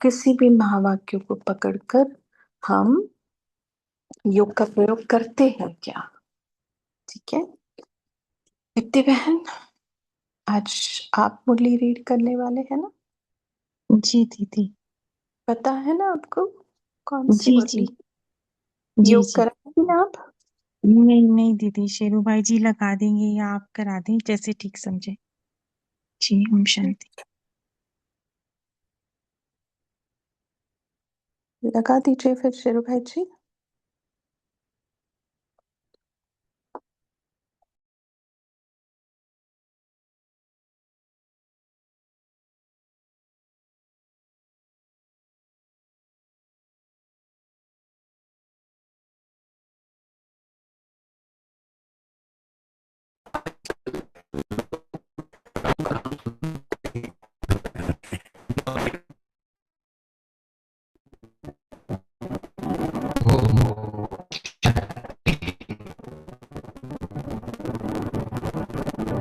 किसी भी महावाक्य को पकड़कर हम योग का प्रयोग करते हैं क्या? ठीक है दीप्ति बहन, आज आप मुरली रीड करने वाले हैं ना? जी दीदी। पता है ना आपको कौन सी जी जी। मुरली? जी योग जी। कराएंगी ना आप? नहीं नहीं दीदी, शेरू भाई जी लगा देंगे या आप करा दें, जैसे ठीक समझे। जी, ओम शांति। लगा दीजिए फिर शेरू भाई जी।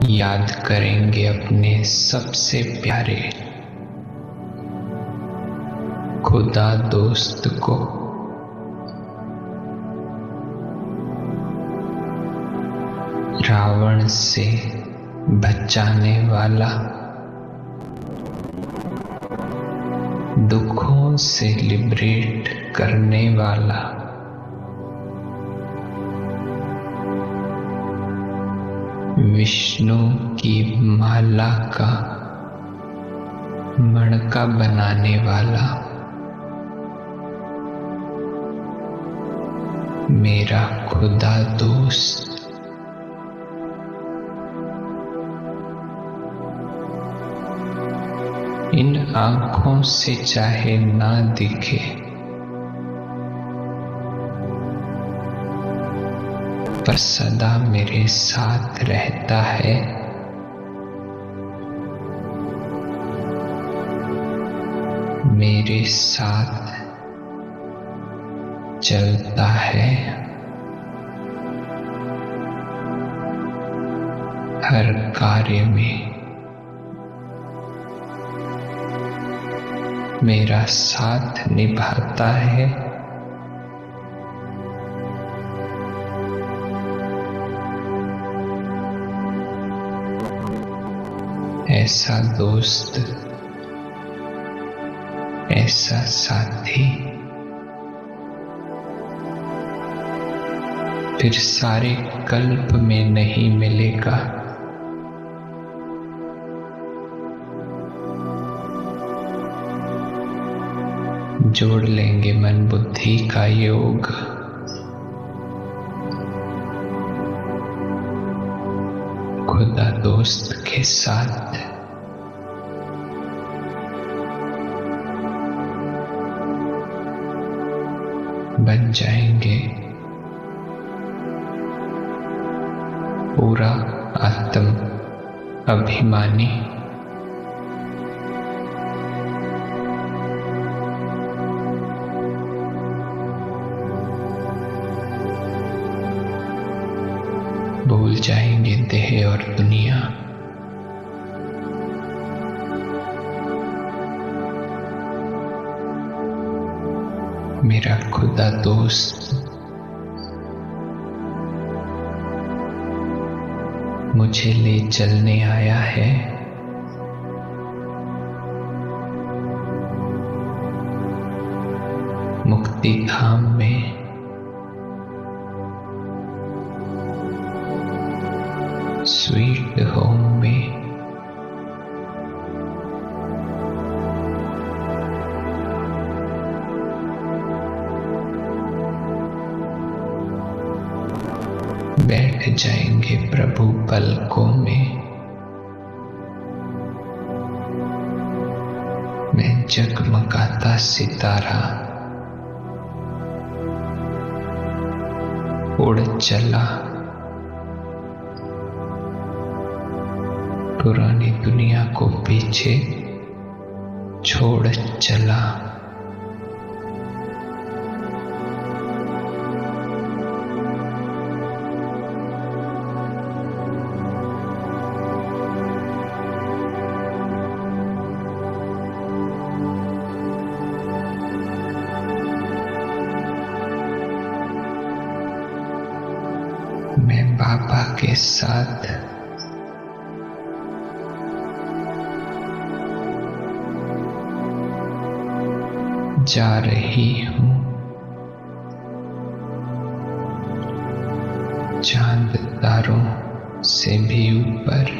याद करेंगे अपने सबसे प्यारे खुदा दोस्त को। रावण से बचाने वाला, दुखों से लिबरेट करने वाला, विष्णु की माला का मणका बनाने वाला, मेरा खुदा दोस्त। इन आंखों से चाहे ना दिखे, पर सदा मेरे साथ रहता है। मेरे साथ चलता है। हर कार्य में मेरा साथ निभाता है। ऐसा दोस्त, ऐसा साथी फिर सारे कल्प में नहीं मिलेगा। जोड़ लेंगे मन बुद्धि का योग, खुदा दोस्त के साथ। बन जाएंगे पूरा आत्म अभिमानी। भूल जाएंगे देह और दुनिया। मेरा खुदा दोस्त मुझे ले चलने आया है। मुक्ति धाम में, स्वीट होम में। बैठ जाएंगे प्रभु पलकों में। मैं जगमगाता सितारा उड़ चला, पुरानी दुनिया को पीछे छोड़ चला। बाबा के साथ जा रही हूँ। चांद तारों से भी ऊपर,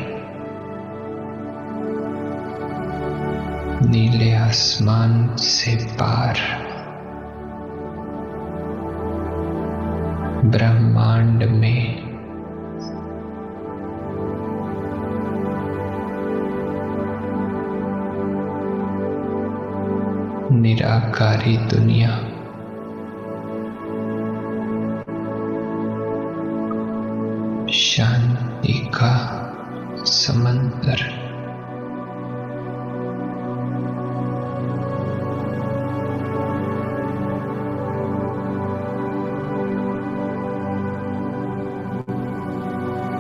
नीले आसमान से पार, ब्रह्मांड में निराकारी दुनिया, शांति का समंदर,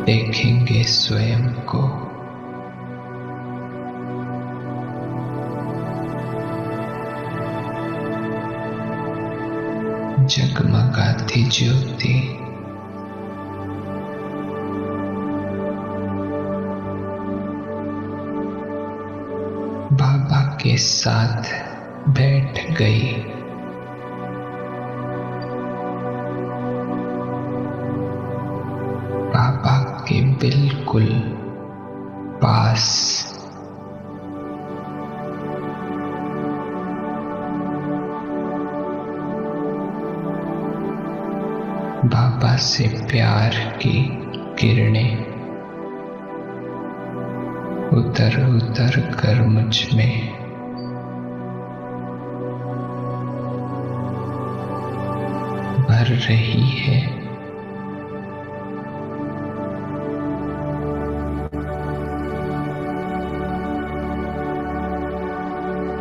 देखेंगे स्वयं को जगमगाती ज्योति, बाबा के साथ बैठ गई। बाबा के बिल्कुल पास। बाबा से प्यार की किरणें उतर उतर कर मुझ में भर रही है।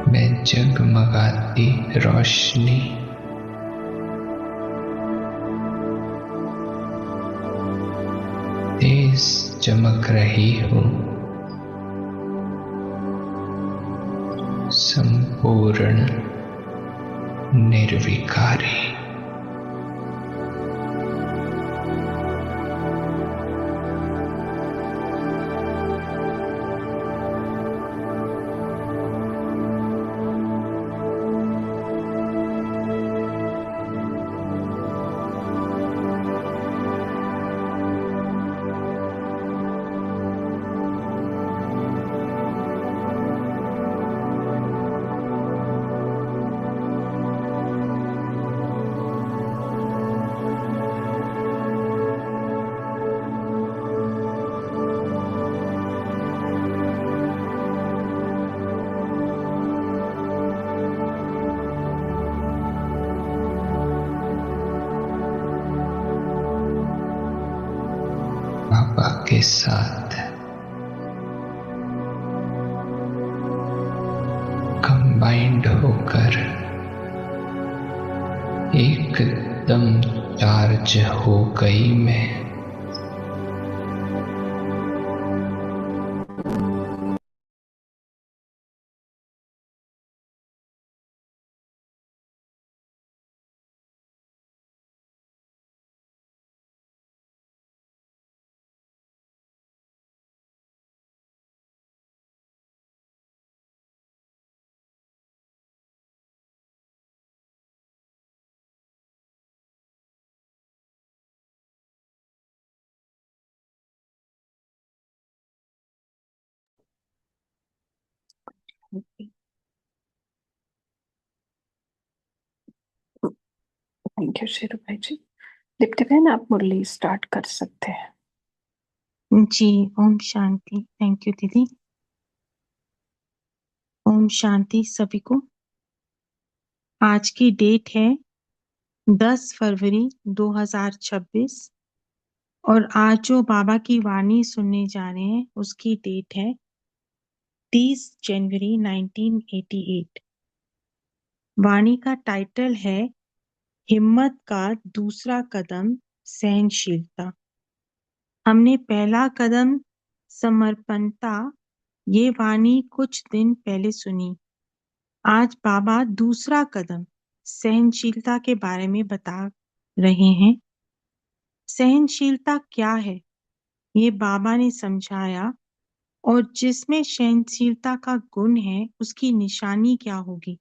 मैं जगमगाती रोशनी, तेज चमक रही हूँ, संपूर्ण निर्विकारी। बाबा के साथ कंबाइंड होकर एकदम चार्ज हो गई मैं। थैंक यू शेरू भाई जी। दीप्ति बहन, आप मुरली स्टार्ट कर सकते हैं। जी, ओम शांति। थैंक यू दीदी। ओम शांति सभी को। आज की डेट है 10 फरवरी 2026 और आज जो बाबा की वाणी सुनने जा रहे हैं उसकी डेट है 30 जनवरी 1988। वाणी का टाइटल है हिम्मत का दूसरा कदम, सहनशीलता। हमने पहला कदम समर्पणता ये वाणी कुछ दिन पहले सुनी। आज बाबा दूसरा कदम सहनशीलता के बारे में बता रहे हैं। सहनशीलता क्या है ये बाबा ने समझाया, और जिसमें सहनशीलता का गुण है उसकी निशानी क्या होगी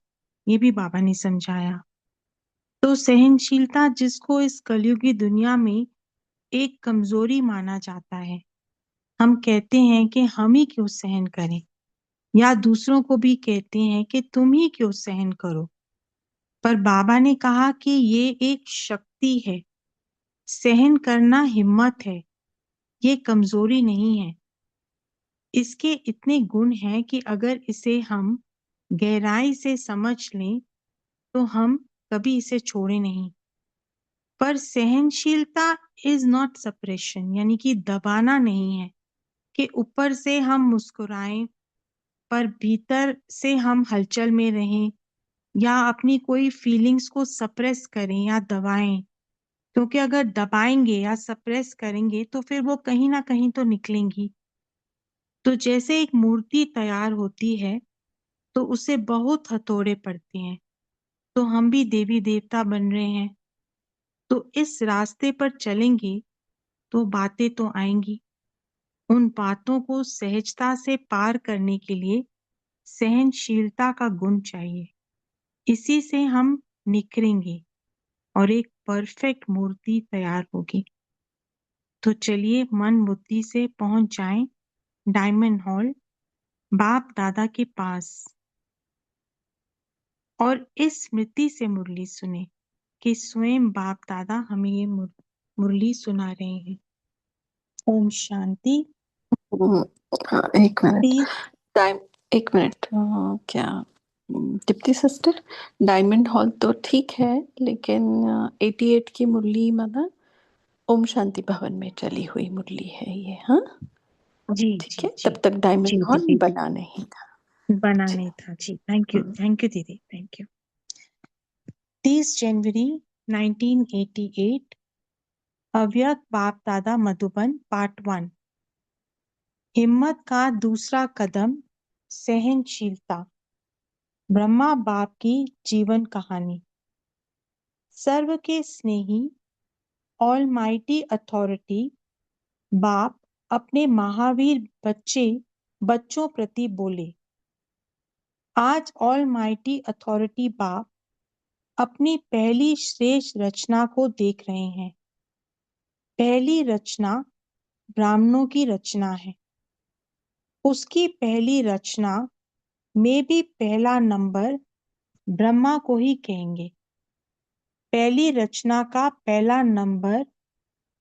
ये भी बाबा ने समझाया। तो सहनशीलता जिसको इस कलयुगी दुनिया में एक कमजोरी माना जाता है, हम कहते हैं कि हम ही क्यों सहन करें, या दूसरों को भी कहते हैं कि तुम ही क्यों सहन करो। पर बाबा ने कहा कि ये एक शक्ति है, सहन करना हिम्मत है, ये कमजोरी नहीं है। इसके इतने गुण हैं कि अगर इसे हम गहराई से समझ लें तो हम कभी इसे छोड़े नहीं। पर सहनशीलता इज नॉट सप्रेशन, यानी कि दबाना नहीं है कि ऊपर से हम मुस्कुराएं पर भीतर से हम हलचल में रहें, या अपनी कोई फीलिंग्स को सप्रेस करें या दबाएं। क्योंकि अगर दबाएंगे या सप्रेस करेंगे तो फिर वो कहीं ना कहीं तो निकलेंगी। तो जैसे एक मूर्ति तैयार होती है तो उसे बहुत हथौड़े पड़ते हैं, तो हम भी देवी देवता बन रहे हैं। तो इस रास्ते पर चलेंगे तो बातें तो आएंगी। उन बातों को सहजता से पार करने के लिए सहनशीलता का गुण चाहिए। इसी से हम निखरेंगे और एक परफेक्ट मूर्ति तैयार होगी। तो चलिए मन बुद्धि से पहुंच जाएं डायमंड हॉल, बाप दादा के पास, और इस स्मृति से मुरली सुने कि स्वयं बाप दादा हमें ये मुरली सुना रहे हैं। ओम शांति। हाँ, एक मिनट प्लीज। टाइम, एक मिनट। क्या दीप्ति सिस्टर, डायमंड हॉल तो ठीक है, लेकिन 88 की मुरली मतलब ओम शांति भवन में चली हुई मुरली है ये। हाँ जी ठीक जी है, जी तब तक डायमंड जी हॉल दीदी, बना नहीं था। बना जी। नहीं था जी। थैंक हम्म, यू दीदी, थैंक यू। 30 जनवरी 1988, अव्यक्त बाप दादा मधुबन पार्ट 1। हिम्मत का दूसरा कदम, सहनशीलता। ब्रह्मा बाप की जीवन कहानी। सर्व के स्नेही ऑलमाइटी अथॉरिटी बाप अपने महावीर बच्चों प्रति बोले। आज ऑलमाइटी अथॉरिटी बाप अपनी पहली श्रेष्ठ रचना को देख रहे हैं। पहली रचना ब्राह्मणों की रचना है। उसकी पहली रचना में भी पहला नंबर ब्रह्मा को ही कहेंगे। पहली रचना का पहला नंबर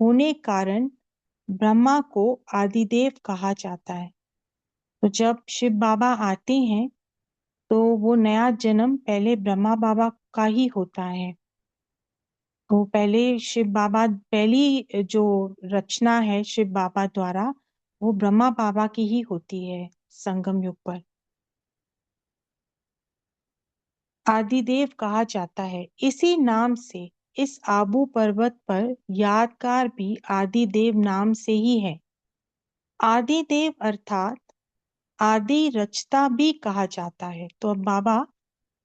होने कारण ब्रह्मा को आदिदेव कहा जाता है। तो जब शिव बाबा आते हैं तो वो नया जन्म पहले ब्रह्मा बाबा का ही होता है। तो पहले शिव बाबा, पहली जो रचना है शिव बाबा द्वारा, वो ब्रह्मा बाबा की ही होती है संगम युग पर। आदिदेव कहा जाता है। इसी नाम से इस आबू पर्वत पर यादगार भी आदिदेव नाम से ही है। आदिदेव अर्थात आदि रचता भी कहा जाता है। तो अब बाबा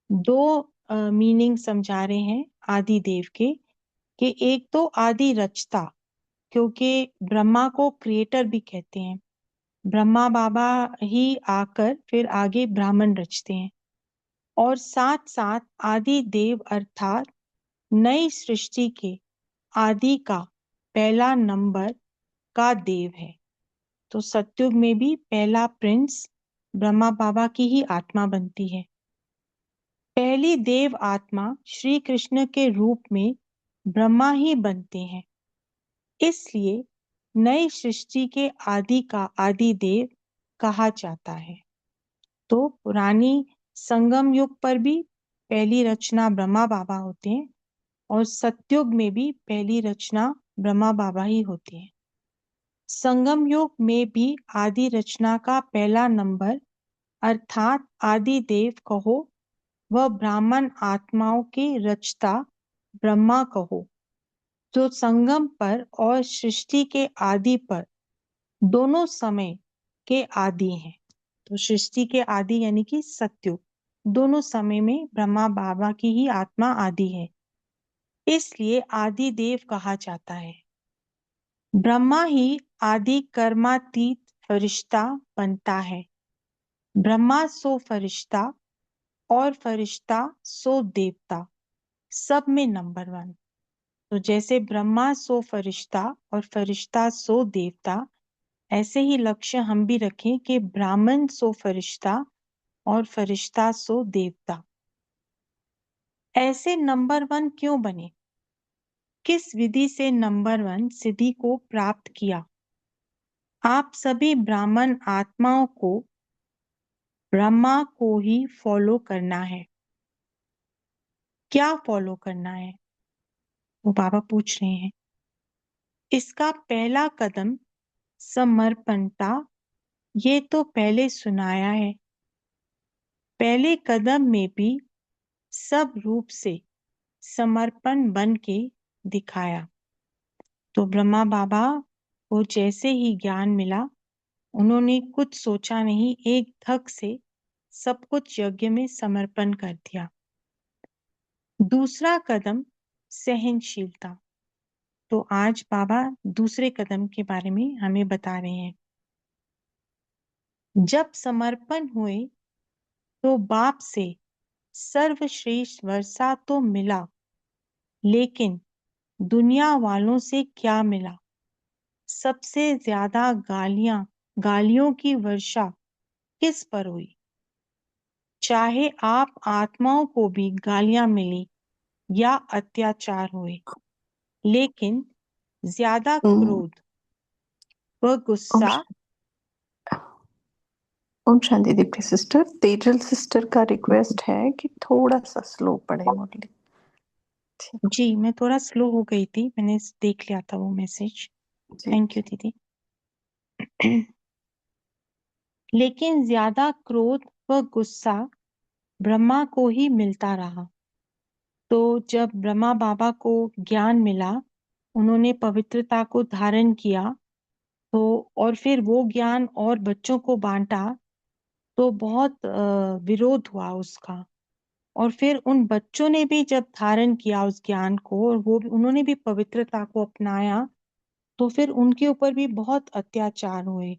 दो मीनिंग समझा रहे हैं आदिदेव के, कि एक तो आदि रचता, क्योंकि ब्रह्मा को क्रिएटर भी कहते हैं। ब्रह्मा बाबा ही आकर फिर आगे ब्राह्मण रचते हैं। और साथ साथ आदि देव अर्थात नई सृष्टि के आदि का पहला नंबर का देव है। तो सतयुग में भी पहला प्रिंस ब्रह्मा बाबा की ही आत्मा बनती है। पहली देव आत्मा श्री कृष्ण के रूप में ब्रह्मा ही बनते हैं। इसलिए नई सृष्टि के आदि का आदि देव कहा जाता है। तो पुरानी संगम युग पर भी पहली रचना ब्रह्मा बाबा होते हैं, और सतयुग में भी पहली रचना ब्रह्मा बाबा ही होती है। संगम युग में भी आदि रचना का पहला नंबर अर्थात आदि देव कहो, वह ब्राह्मण आत्माओं के रचता ब्रह्मा कहो, जो संगम पर और सृष्टि के आदि पर दोनों समय के आदि हैं। तो सृष्टि के आदि यानी कि सतयुग, दोनों समय में ब्रह्मा बाबा की ही आत्मा आदि है, इसलिए आदि देव कहा जाता है। ब्रह्मा ही आदि कर्मातीत फरिश्ता बनता है। ब्रह्मा सो फरिश्ता और फरिश्ता सो देवता, सब में नंबर 1। तो जैसे ब्रह्मा सो फरिश्ता और फरिश्ता सो देवता, ऐसे ही लक्ष्य हम भी रखें कि ब्राह्मण सो फरिश्ता और फरिश्ता सो देवता। ऐसे नंबर 1 क्यों बने? किस विधि से नंबर 1 सिद्धि को प्राप्त किया? आप सभी ब्राह्मण आत्माओं को ब्रह्मा को ही फॉलो करना है। क्या फॉलो करना है? वो बाबा पूछ रहे हैं। इसका पहला कदम समर्पणता, ये तो पहले सुनाया है। पहले कदम में भी सब रूप से समर्पण बन के दिखाया। तो ब्रह्मा बाबा को जैसे ही ज्ञान मिला, उन्होंने कुछ सोचा नहीं, एक धक से सब कुछ यज्ञ में समर्पण कर दिया। दूसरा कदम सहनशीलता। तो आज बाबा दूसरे कदम के बारे में हमें बता रहे हैं। जब समर्पण हुए तो बाप से सर्वश्रेष्ठ वर्षा तो मिला, लेकिन दुनिया वालों से क्या मिला? सबसे ज्यादा गालियों की वर्षा किस पर हुई? चाहे आप आत्माओं को भी गालियां मिली या अत्याचार हुए, लेकिन ज्यादा ओम क्रोध व गुस्सा। ओम शांति दीप्ति सिस्टर, तेजल सिस्टर का रिक्वेस्ट है कि थोड़ा सा स्लो पढ़े मुरली। ठीक जी, मैं थोड़ा स्लो हो गई थी, मैंने देख लिया था वो मैसेज। जी। थैंक यू दीदी। लेकिन ज्यादा क्रोध व गुस्सा ब्रह्मा को ही मिलता रहा। तो जब ब्रह्मा बाबा को ज्ञान मिला, उन्होंने पवित्रता को धारण किया, तो और फिर वो ज्ञान और बच्चों को बांटा, तो बहुत विरोध हुआ उसका। और फिर उन बच्चों ने भी जब धारण किया उस ज्ञान को, और उन्होंने भी पवित्रता को अपनाया, तो फिर उनके ऊपर भी बहुत अत्याचार हुए,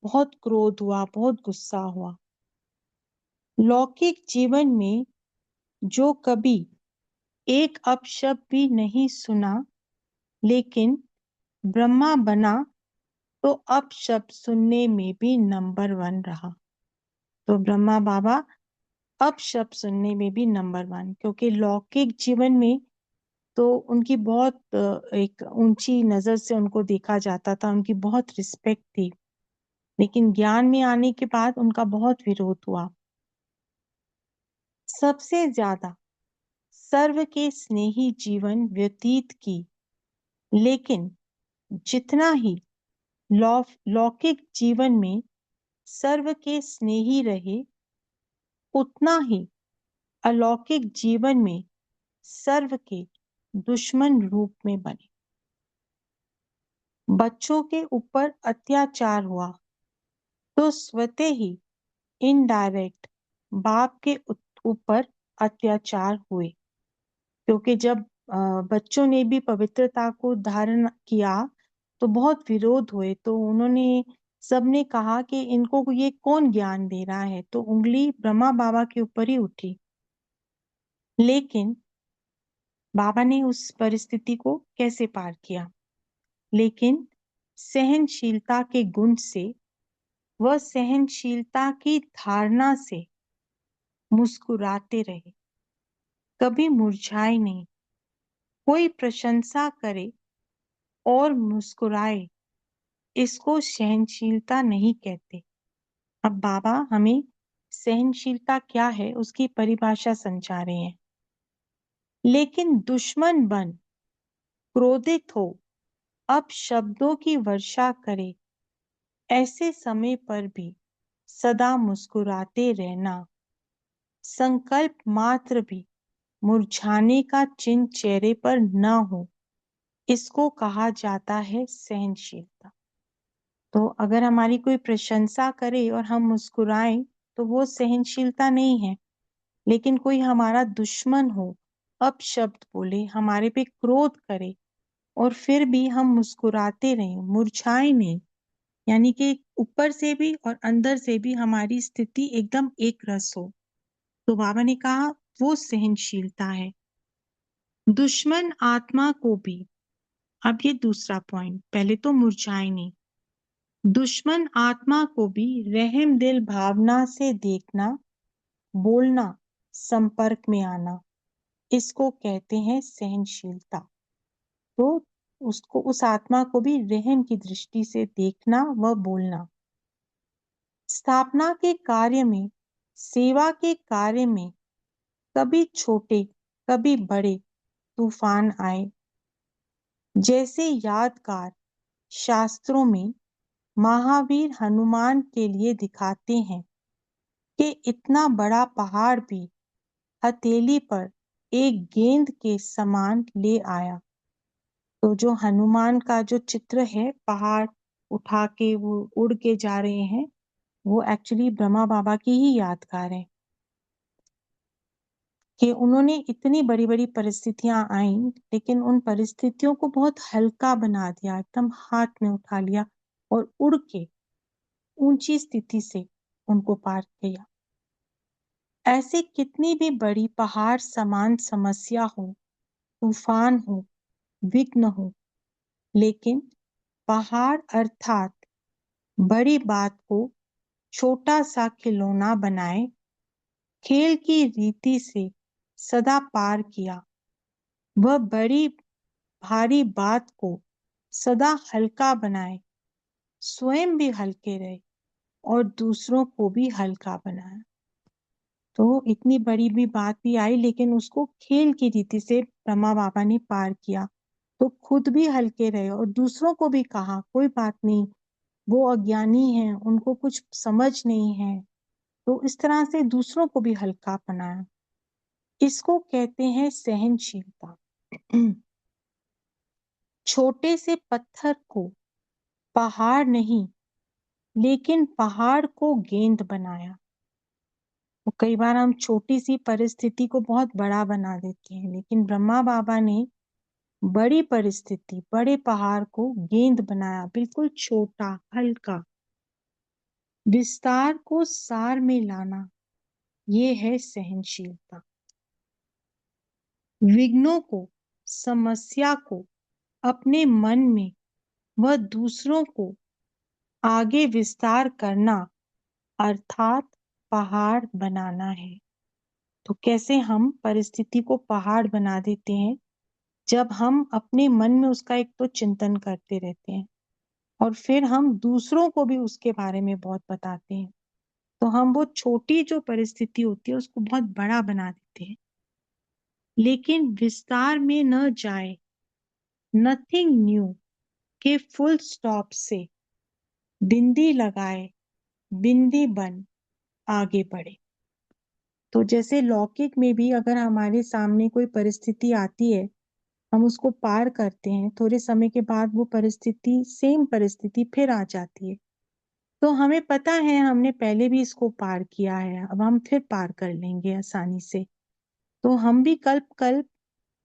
बहुत क्रोध हुआ, बहुत गुस्सा हुआ। लौकिक जीवन में जो कभी एक अपशब्द भी नहीं सुना, लेकिन ब्रह्मा बना, तो अपशब्द सुनने में भी नंबर 1 रहा। तो ब्रह्मा बाबा अपशब्द सुनने में भी नंबर 1, क्योंकि लौकिक जीवन में तो उनकी बहुत एक ऊंची नजर से उनको देखा जाता था, उनकी बहुत रिस्पेक्ट थी। लेकिन ज्ञान में आने के बाद उनका बहुत विरोध हुआ। सबसे ज्यादा सर्व के स्नेही जीवन व्यतीत की, लेकिन जितना ही लौकिक जीवन में सर्व के स्नेही रहे, उतना ही अलौकिक जीवन में सर्व के दुश्मन रूप में बने। बच्चों के ऊपर अत्याचार हुआ, तो स्वतः ही इनडायरेक्ट बाप के ऊपर अत्याचार हुए, क्योंकि जब बच्चों ने भी पवित्रता को धारण किया, तो बहुत विरोध हुए। तो उन्होंने सबने कहा कि इनको ये कौन ज्ञान दे रहा है, तो उंगली ब्रह्मा बाबा के ऊपर ही उठी। लेकिन बाबा ने उस परिस्थिति को कैसे पार किया? लेकिन सहनशीलता के गुण से व सहनशीलता की धारणा से मुस्कुराते रहे, कभी मुरझाए नहीं। कोई प्रशंसा करे और मुस्कुराए, इसको सहनशीलता नहीं कहते। अब बाबा हमें सहनशीलता क्या है उसकी परिभाषा समझा रहे हैं। लेकिन दुश्मन बन क्रोधित हो अब शब्दों की वर्षा करे, ऐसे समय पर भी सदा मुस्कुराते रहना। संकल्प मात्र भी मुरझाने का चिन्ह चेहरे पर न हो, इसको कहा जाता है सहनशीलता। तो अगर हमारी कोई प्रशंसा करे और हम मुस्कुराएं, तो वो सहनशीलता नहीं है। लेकिन कोई हमारा दुश्मन हो, अपशब्द बोले, हमारे पे क्रोध करे, और फिर भी हम मुस्कुराते रहे, मुरझाए नहीं, यानी कि ऊपर से भी और अंदर से भी हमारी स्थिति एकदम एक रस हो। तो बाबा ने कहा वो सहनशीलता है। दुश्मन आत्मा को भी, अब ये दूसरा पॉइंट, पहले तो मुरझाए नहीं, दुश्मन आत्मा को भी रहम दिल भावना से देखना, बोलना, संपर्क में आना, इसको कहते हैं सहनशीलता। तो उसको, उस आत्मा को भी रहम की दृष्टि से देखना व बोलना। स्थापना के कार्य में, सेवा के कार्य में कभी छोटे कभी बड़े तूफान आए, जैसे यादगार शास्त्रों में महावीर हनुमान के लिए दिखाते हैं कि इतना बड़ा पहाड़ भी हथेली पर एक गेंद के समान ले आया। तो जो हनुमान का जो चित्र है, पहाड़ उठा के वो उड़ के जा रहे हैं, वो एक्चुअली ब्रह्मा बाबा की ही यादगार है कि उन्होंने इतनी बड़ी बड़ी परिस्थितियां आई, लेकिन उन परिस्थितियों को बहुत हल्का बना दिया, एकदम हाथ में उठा लिया और उड़ के ऊंची स्थिति से उनको पार किया। ऐसे कितनी भी बड़ी पहाड़ समान समस्या हो, तूफान हो, विघ्न हो, लेकिन पहाड़ अर्थात बड़ी बात को छोटा सा खिलौना बनाए, खेल की रीति से सदा पार किया। वह बड़ी भारी बात को सदा हल्का बनाए, स्वयं भी हल्के रहे और दूसरों को भी हल्का बनाए। तो इतनी बड़ी भी बात भी आई, लेकिन उसको खेल की रीति से ब्रह्मा बाबा ने पार किया। तो खुद भी हल्के रहे और दूसरों को भी कहा कोई बात नहीं, वो अज्ञानी हैं, उनको कुछ समझ नहीं है। तो इस तरह से दूसरों को भी हल्का बनाया। इसको कहते हैं सहनशीलता। छोटे से पत्थर को पहाड़ नहीं, लेकिन पहाड़ को गेंद बनाया। तो कई बार हम छोटी सी परिस्थिति को बहुत बड़ा बना देते हैं, लेकिन ब्रह्मा बाबा ने बड़ी परिस्थिति, बड़े पहाड़ को गेंद बनाया, बिल्कुल छोटा, हल्का। विस्तार को सार में लाना, ये है सहनशीलता। विघ्नों को, समस्या को अपने मन में व दूसरों को आगे विस्तार करना, अर्थात पहाड़ बनाना है। तो कैसे हम परिस्थिति को पहाड़ बना देते हैं? जब हम अपने मन में उसका एक तो चिंतन करते रहते हैं और फिर हम दूसरों को भी उसके बारे में बहुत बताते हैं, तो हम वो छोटी जो परिस्थिति होती है उसको बहुत बड़ा बना देते हैं। लेकिन विस्तार में न जाए, नथिंग न्यू के फुल स्टॉप से बिंदी लगाए, बिंदी बन आगे बढ़े। तो जैसे लौकिक में भी अगर हमारे सामने कोई परिस्थिति आती है, हम उसको पार करते हैं, थोड़े समय के बाद वो परिस्थिति, सेम परिस्थिति फिर आ जाती है। तो हमें पता है हमने पहले भी इसको पार किया है, अब हम फिर पार कर लेंगे आसानी से। तो हम भी कल्प कल्प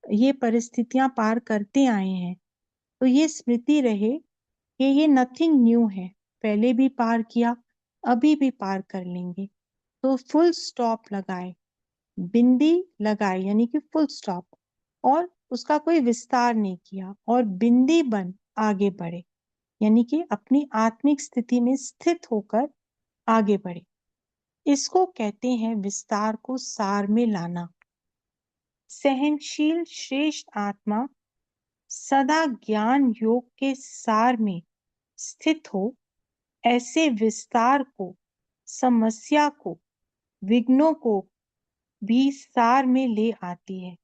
ये परिस्थितियां पार करते आए हैं। तो ये स्मृति रहे कि ये नथिंग न्यू है, पहले भी पार किया, अभी भी पार कर लेंगे। तो फुल स्टॉप लगाए, बिंदी लगाई यानी कि फुल स्टॉप, और उसका कोई विस्तार नहीं किया, और बिंदी बन आगे बढ़े, यानी कि अपनी आत्मिक स्थिति में स्थित होकर आगे बढ़े। इसको कहते हैं विस्तार को सार में लाना। सहनशील श्रेष्ठ आत्मा सदा ज्ञान योग के सार में स्थित हो, ऐसे विस्तार को, समस्या को, विघ्नों को भी सार में ले आती है,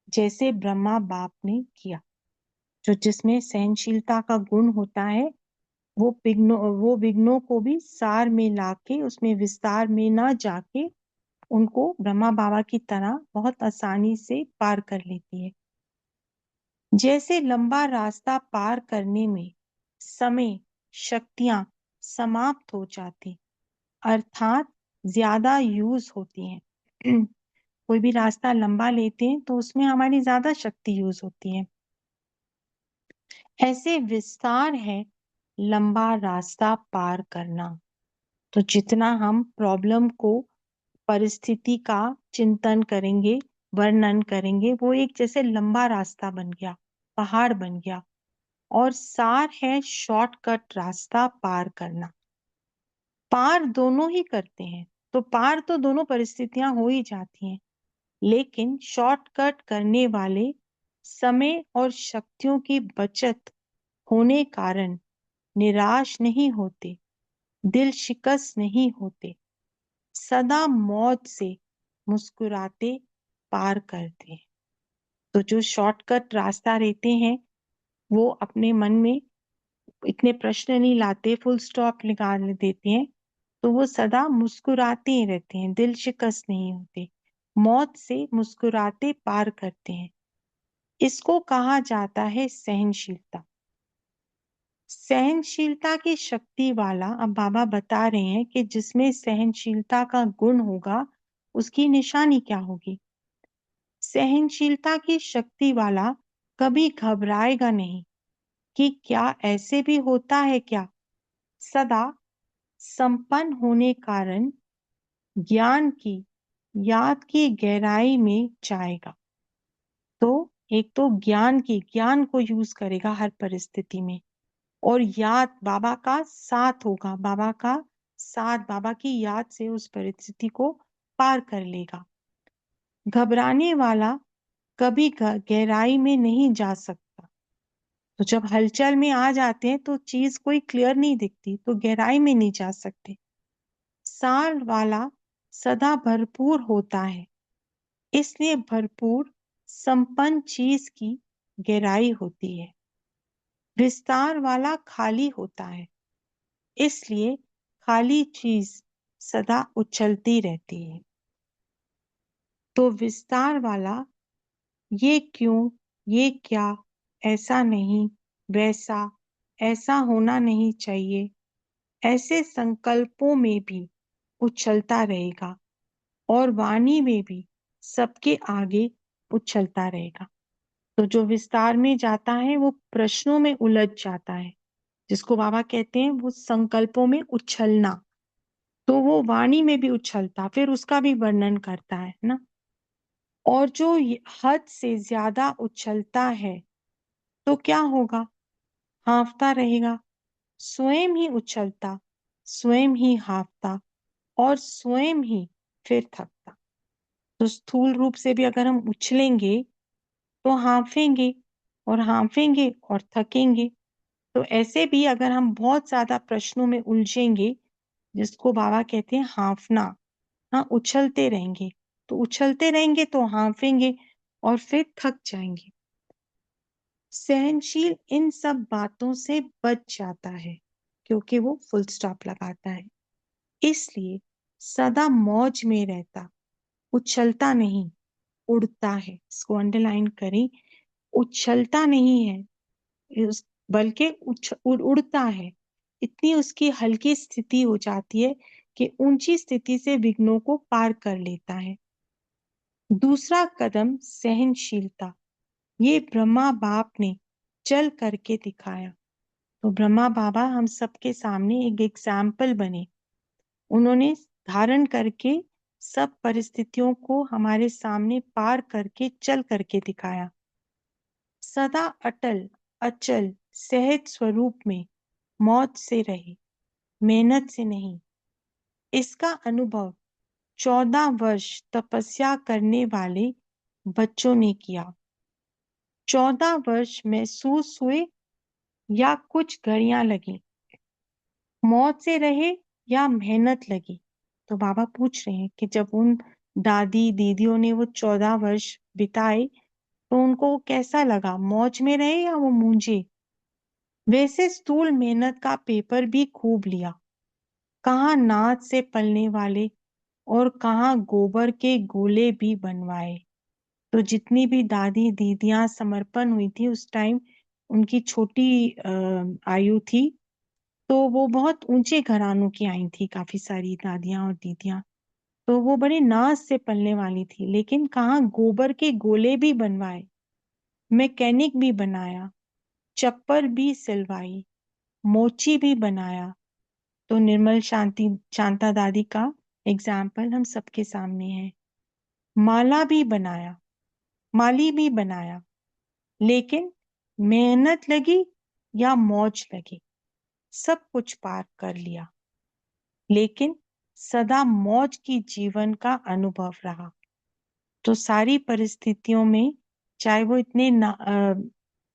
जैसे ब्रह्मा बाप ने किया। जो जिसमें सहनशीलता का गुण होता है, वो विघ्नों को भी सार में लाके, उसमें विस्तार में ना जाके, उनको ब्रह्मा बाबा की तरह बहुत आसानी से पार कर लेती है। जैसे लंबा रास्ता पार करने में समय, शक्तियां समाप्त हो जाती, अर्थात ज्यादा यूज होती हैं। कोई भी रास्ता लंबा लेते हैं तो उसमें हमारी ज्यादा शक्ति यूज होती है। ऐसे विस्तार है लंबा रास्ता पार करना। तो जितना हम प्रॉब्लम को, परिस्थिति का चिंतन करेंगे, वर्णन करेंगे, वो एक जैसे लंबा रास्ता बन गया, पहाड़ बन गया। और सार है शॉर्टकट रास्ता पार करना। पार दोनों ही करते हैं, तो पार तो दोनों परिस्थितियां हो ही जाती हैं, लेकिन शॉर्टकट करने वाले समय और शक्तियों की बचत होने कारण निराश नहीं होते, दिल शिकस्त नहीं होते, सदा मौज से मुस्कुराते पार करते हैं। तो जो शॉर्टकट रास्ता रहते हैं वो अपने मन में इतने प्रश्न नहीं लाते, फुल स्टॉप निकाल देते हैं, तो वो सदा मुस्कुराते ही रहते हैं, दिल शिकस्त नहीं होते, मौत से मुस्कुराते पार करते हैं। इसको कहा जाता है सहनशीलता। सहनशीलता की शक्ति वाला, अब बाबा बता रहे हैं कि जिसमें सहनशीलता का गुण होगा उसकी निशानी क्या होगी। सहनशीलता की शक्ति वाला कभी घबराएगा नहीं कि क्या ऐसे भी होता है क्या, सदा संपन्न होने कारण ज्ञान की, याद की गहराई में जाएगा। तो एक तो ज्ञान को यूज करेगा हर परिस्थिति में, और याद, बाबा का साथ होगा, बाबा का साथ, बाबा की याद से उस परिस्थिति को पार कर लेगा। घबराने वाला कभी गहराई में नहीं जा सकता। तो जब हलचल में आ जाते हैं तो चीज कोई क्लियर नहीं दिखती, तो गहराई में नहीं जा सकते। सार वाला सदा भरपूर होता है, इसलिए भरपूर संपन्न चीज की गहराई होती है। विस्तार वाला खाली होता है, इसलिए खाली चीज सदा उछलती रहती है। तो विस्तार वाला ये क्यों, ये क्या, ऐसा नहीं, वैसा, ऐसा होना नहीं चाहिए, ऐसे संकल्पों में भी उछलता रहेगा, और वाणी में भी सबके आगे उछलता रहेगा। तो जो विस्तार में जाता है वो प्रश्नों में उलझ जाता है, जिसको बाबा कहते हैं वो संकल्पों में उछलना। तो वो वाणी में भी उछलता, फिर उसका भी वर्णन करता है ना। और जो हद से ज्यादा उछलता है तो क्या होगा, हाँफता रहेगा, स्वयं ही उछलता, स्वयं ही हाँफता, और स्वयं ही फिर थकता। तो स्थूल रूप से भी अगर हम उछलेंगे तो हाँफेंगे, और हाँफेंगे और थकेंगे। तो ऐसे भी अगर हम बहुत ज्यादा प्रश्नों में उलझेंगे, जिसको बाबा कहते हैं हाँफना, हाँ, उछलते रहेंगे, तो उछलते रहेंगे तो हाँफेंगे और फिर थक जाएंगे। सहनशील इन सब बातों से बच जाता है क्योंकि वो फुल स्टॉप लगाता है, इसलिए सदा मौज में रहता, उछलता नहीं, उड़ता है। इसको अंडरलाइन करें, उछलता नहीं है, बल्कि उड़ता है। इतनी उसकी हल्की स्थिति हो जाती है कि ऊंची स्थिति से विघ्नों को पार कर लेता है। दूसरा कदम सहनशीलता, ये ब्रह्मा बाप ने चल करके दिखाया। तो ब्रह्मा बाबा हम सबके सामने एक एग्जाम्पल बने, उन्होंने धारण करके सब परिस्थितियों को हमारे सामने पार करके चल करके दिखाया। सदा अटल, अचल, सहज स्वरूप में मौज से रहे, मेहनत से नहीं। इसका अनुभव 14 वर्ष तपस्या करने वाले बच्चों ने किया। 14 वर्ष महसूस हुए या कुछ घड़ियां लगी, मौज से रहे या मेहनत लगी। तो बाबा पूछ रहे हैं कि जब उन दादी दीदियों ने वो 14 वर्ष बिताए तो उनको वो कैसा लगा, मौज में रहे या वो मूंझे। वैसे स्थूल मेहनत का पेपर भी खूब लिया, कहाँ नाद से पलने वाले और कहाँ गोबर के गोले भी बनवाए। तो जितनी भी दादी दीदियां समर्पण हुई थी उस टाइम, उनकी छोटी आयु थी, तो वो बहुत ऊंचे घरानों की आई थी, काफी सारी दादियां और दीदियां। तो वो बड़े नाज से पलने वाली थी, लेकिन कहाँ गोबर के गोले भी बनवाए, मैकेनिक भी बनाया, चप्पर भी सिलवाई, मोची भी बनाया। तो निर्मल शांता दादी का एग्जाम्पल हम सबके सामने है। माला भी बनाया, माली भी बनाया, लेकिन मेहनत लगी या मौज लगी, सब कुछ पार कर लिया, लेकिन सदा मौज की जीवन का अनुभव रहा। तो सारी परिस्थितियों में, चाहे वो इतने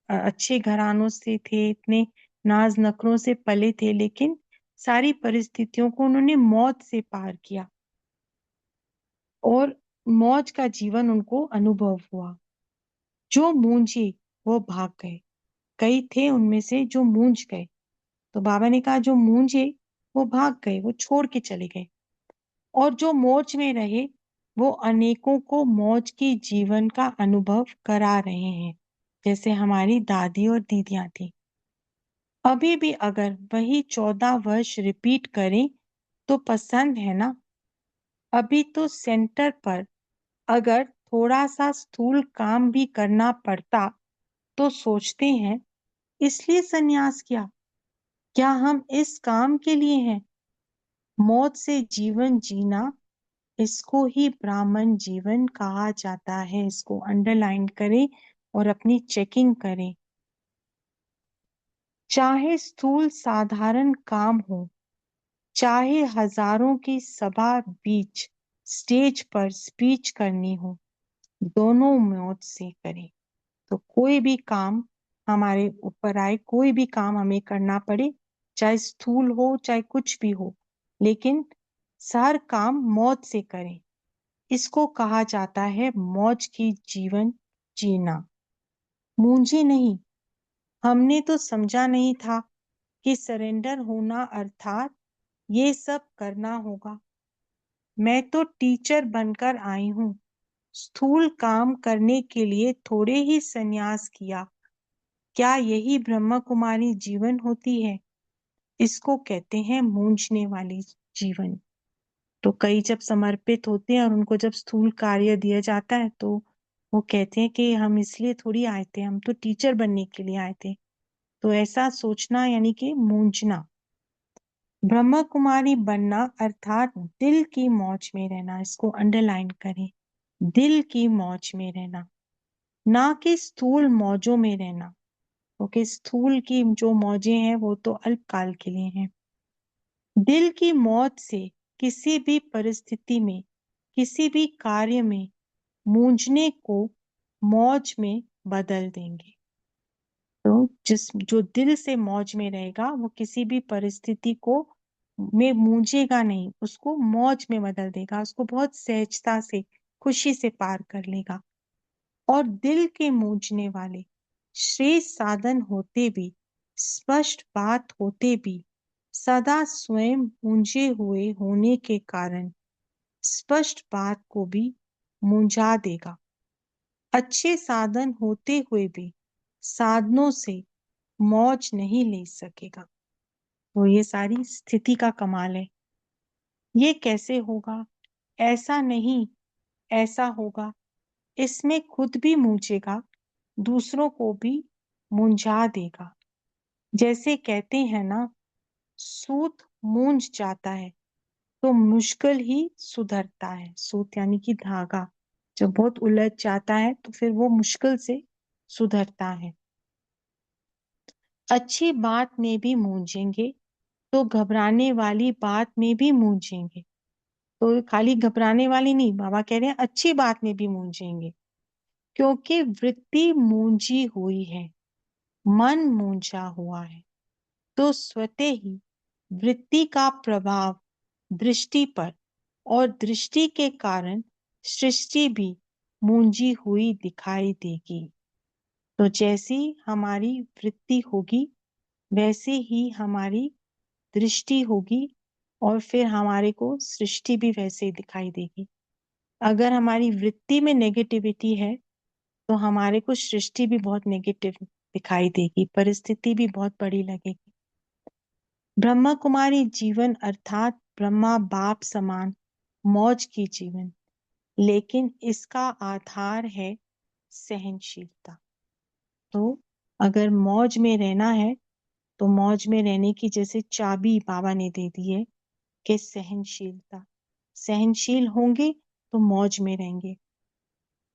अच्छे घरानों से थे, इतने नाज नखरों से पले थे, लेकिन सारी परिस्थितियों को उन्होंने मौज से पार किया और मौज का जीवन उनको अनुभव हुआ। जो मूंझे वो भाग गए। कई थे उनमें से जो मूंझ गए, तो बाबा ने कहा जो मूंझे वो भाग गए, वो छोड़ के चले गए। और जो मौज में रहे वो अनेकों को मौज की जीवन का अनुभव करा रहे हैं, जैसे हमारी दादी और दीदियां थी। अभी भी अगर वही 14 वर्ष रिपीट करें तो पसंद है ना। अभी तो सेंटर पर अगर थोड़ा सा स्थूल काम भी करना पड़ता तो सोचते हैं इसलिए संन्यास किया, क्या हम इस काम के लिए हैं? मौत से जीवन जीना, इसको ही ब्राह्मण जीवन कहा जाता है। इसको अंडरलाइन करें और अपनी चेकिंग करें। चाहे स्थूल साधारण काम हो, चाहे हजारों की सभा बीच स्टेज पर स्पीच करनी हो, दोनों मौत से करें। तो कोई भी काम हमारे ऊपर आए, कोई भी काम हमें करना पड़े, चाहे स्थूल हो चाहे कुछ भी हो, लेकिन हर काम मौत से करें। इसको कहा जाता है मौज की जीवन जीना। मूंझे नहीं, हमने तो समझा नहीं था कि सरेंडर होना अर्थात ये सब करना होगा। मैं तो टीचर बनकर आई हूँ, स्थूल काम करने के लिए थोड़े ही संन्यास किया। क्या यही ब्रह्म कुमारी जीवन होती है? इसको कहते हैं मूंझने वाली जीवन। तो कई जब समर्पित होते हैं और उनको जब स्थूल कार्य दिया जाता है तो वो कहते हैं कि हम इसलिए थोड़ी आए थे, हम तो टीचर बनने के लिए आए थे। तो ऐसा सोचना यानी कि मूंझना। ब्रह्म कुमारी बनना अर्थात दिल की मौज में रहना। इसको अंडरलाइन करें, दिल की मौज में रहना, ना कि स्थूल मौजों में रहना, क्योंकि स्थूल की जो मौजें हैं वो तो अल्पकाल के लिए हैं। दिल की मौज से किसी भी परिस्थिति में, किसी भी कार्य में मूंझने को मौज में बदल देंगे। तो जो दिल से मौज में रहेगा वो किसी भी परिस्थिति को में मूंझेगा नहीं, उसको मौज में बदल देगा, उसको बहुत सहजता से खुशी से पार कर लेगा। और दिल के मूंझने वाले श्रेष्ठ साधन होते भी, स्पष्ट बात होते भी, सदा स्वयं मूंझे हुए होने के कारण स्पष्ट बात को भी मूंझा देगा। अच्छे साधन होते हुए भी साधनों से मौज नहीं ले सकेगा। तो ये सारी स्थिति का कमाल है। ये कैसे होगा? ऐसा नहीं, ऐसा होगा। इसमें खुद भी मूंझेगा, दूसरों को भी मूंझा देगा। जैसे कहते हैं ना, सूत मूंझ जाता है तो मुश्किल ही सुधरता है। सूत यानी कि धागा जब बहुत उलझ जाता है तो फिर वो मुश्किल से सुधरता है। अच्छी बात में भी मूंझेंगे तो घबराने वाली बात में भी मूंझेंगे। तो खाली घबराने वाली नहीं, बाबा कह रहे हैं अच्छी बात में भी मूंझेंगे, क्योंकि वृत्ति मूंझी हुई है, मन मूंझा हुआ है। तो स्वतः ही वृत्ति का प्रभाव दृष्टि पर, और दृष्टि के कारण सृष्टि भी मूंझी हुई दिखाई देगी। तो जैसी हमारी वृत्ति होगी वैसे ही हमारी दृष्टि होगी, और फिर हमारे को सृष्टि भी वैसे ही दिखाई देगी। अगर हमारी वृत्ति में नेगेटिविटी है तो हमारे को सृष्टि भी बहुत नेगेटिव दिखाई देगी, परिस्थिति भी बहुत बड़ी लगेगी। ब्रह्मा कुमारी जीवन अर्थात ब्रह्मा बाप समान मौज की जीवन, लेकिन इसका आधार है सहनशीलता। तो अगर मौज में रहना है तो मौज में रहने की जैसे चाबी बाबा ने दे दी है कि सहनशीलता, सहनशील होंगे तो मौज में रहेंगे।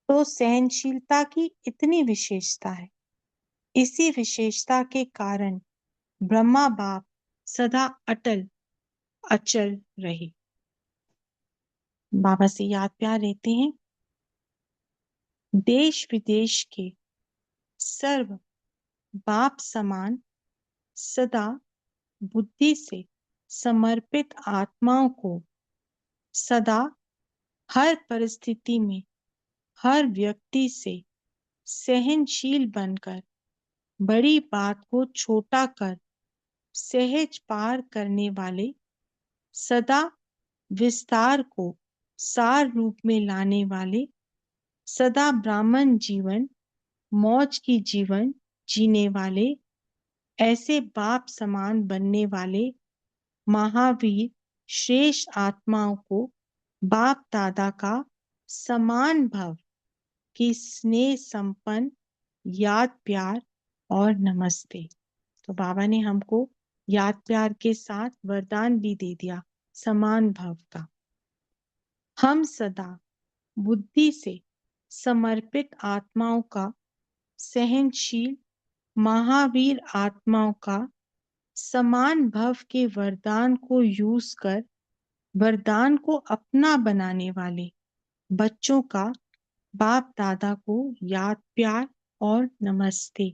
तो सहनशीलता की इतनी विशेषता है, इसी विशेषता के कारण ब्रह्मा बाप सदा अटल अचल रहे। बाबा से याद प्यार रहते हैं। देश विदेश के सर्व बाप समान सदा बुद्धि से समर्पित आत्माओं को सदा हर परिस्थिति में हर व्यक्ति से सहनशील बनकर बड़ी बात को छोटा कर सहज पार करने वाले, सदा विस्तार को सार रूप में लाने वाले, सदा ब्राह्मण जीवन मौज की जीवन जीने वाले, ऐसे बाप समान बनने वाले महावीर श्रेष्ठ आत्माओं को बाप दादा का समान भाव की स्नेह संपन्न याद प्यार और नमस्ते। तो बाबा ने हमको याद प्यार के साथ वरदान भी दे दिया समान भाव का। हम सदा बुद्धि से समर्पित आत्माओं का, सहनशील महावीर आत्माओं का समान भव के वरदान को यूज कर वरदान को अपना बनाने वाले बच्चों का बाप दादा को याद प्यार और नमस्ते।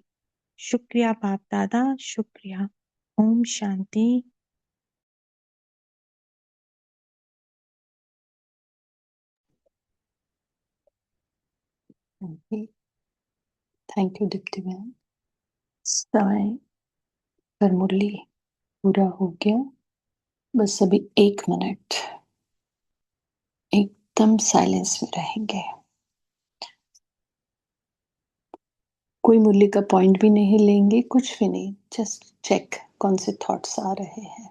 शुक्रिया बाप दादा, शुक्रिया। ओम शांति। थैंक यू दीप्ति बहन। समय पर मुरली पूरा हो गया, बस अभी 1 मिनट एकदम साइलेंस में रहेंगे। कोई मुरली का पॉइंट भी नहीं लेंगे, कुछ भी नहीं, जस्ट चेक कौन से थॉट्स आ रहे हैं,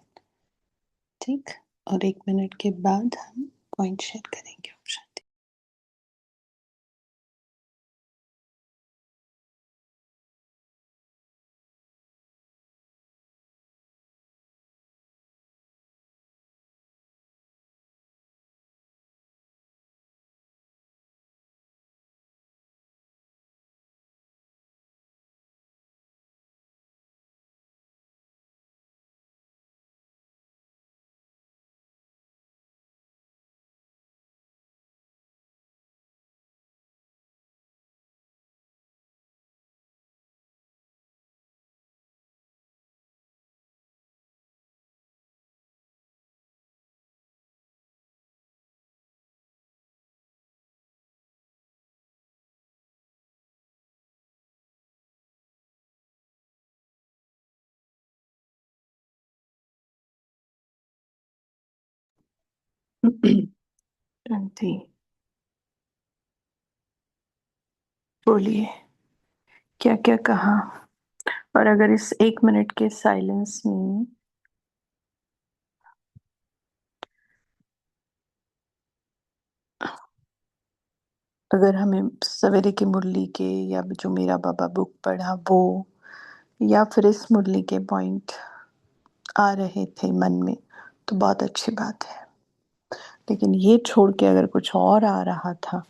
ठीक। और 1 मिनट के बाद हम पॉइंट शेयर करेंगे। शांति। शांति। बोलिए क्या क्या कहा। और अगर इस 1 मिनट के साइलेंस में अगर हमें सवेरे की मुरली के या जो मेरा बाबा बुक पढ़ा वो या फिर इस मुरली के पॉइंट आ रहे थे मन में तो बहुत अच्छी बात है, लेकिन ये छोड़ के अगर कुछ और आ रहा था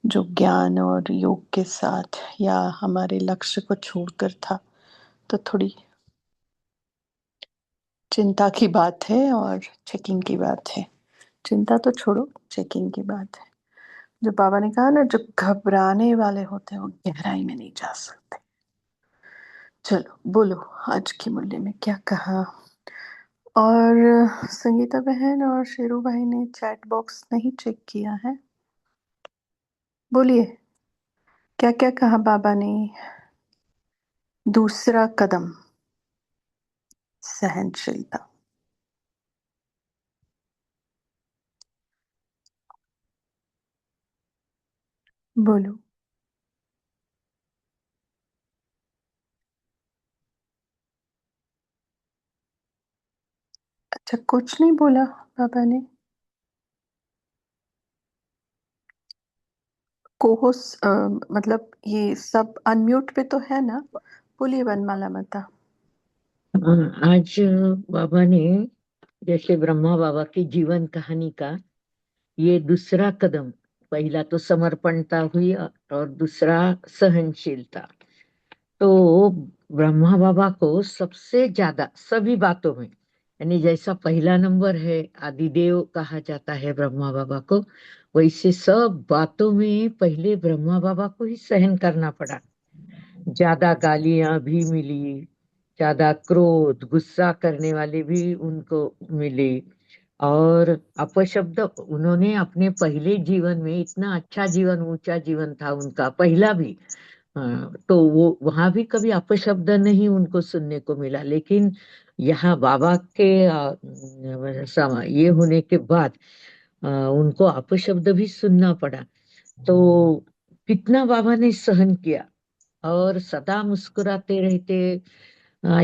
जो ज्ञान और योग के साथ या हमारे लक्ष्य को छोड़कर था तो थोड़ी चिंता की बात है और चेकिंग की बात है। चिंता तो छोड़ो, चेकिंग की बात है। जो बाबा ने कहा ना, जो घबराने वाले होते हैं वो गहराई में नहीं जा सकते। चलो बोलो आज की मूल्य में क्या कहा। और संगीता बहन और शेरू भाई ने चैट बॉक्स नहीं चेक किया है, बोलिए क्या क्या कहा बाबा ने। दूसरा कदम सहनशीलता। बोलो। अच्छा कुछ नहीं बोला बाबा ने। कोहोस मतलब ये सब अनम्यूट पे तो है ना, बोलिए वनमाला माता। आज बाबा ने जैसे ब्रह्मा बाबा की जीवन कहानी का ये दूसरा कदम, पहला तो समर्पणता हुई और दूसरा सहनशीलता। तो ब्रह्मा बाबा को सबसे ज्यादा सभी बातों में, यानी जैसा पहला नंबर है आदिदेव कहा जाता है ब्रह्मा बाबा को, वैसे सब बातों में पहले ब्रह्मा बाबा को ही सहन करना पड़ा। ज्यादा गालियां भी मिली, ज्यादा क्रोध गुस्सा करने वाले भी उनको मिले, और अपशब्द उन्होंने अपने पहले जीवन में, इतना अच्छा जीवन ऊंचा जीवन था उनका पहला भी, तो वो वहां भी कभी अपशब्द नहीं उनको सुनने को मिला। लेकिन यहाँ बाबा के ये होने के बाद उनको अपशब्द भी सुनना पड़ा। तो कितना बाबा ने सहन किया और सदा मुस्कुराते रहते।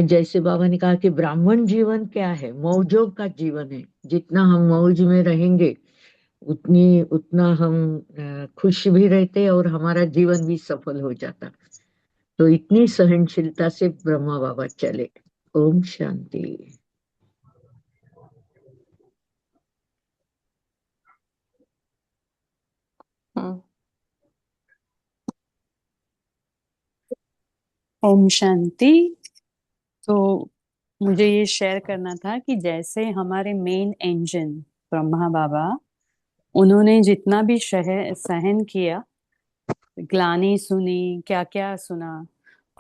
जैसे बाबा ने कहा कि ब्राह्मण जीवन क्या है, मौजों का जीवन है। जितना हम मौज में रहेंगे उतना हम खुश भी रहते और हमारा जीवन भी सफल हो जाता। तो इतनी सहनशीलता से ब्रह्मा बाबा चले। ओम शांति। हम्म। ओम शांति। तो मुझे ये शेयर करना था कि जैसे हमारे मेन इंजन ब्रह्मा बाबा, उन्होंने जितना भी सहन किया, ग्लानि सुनी, क्या क्या सुना,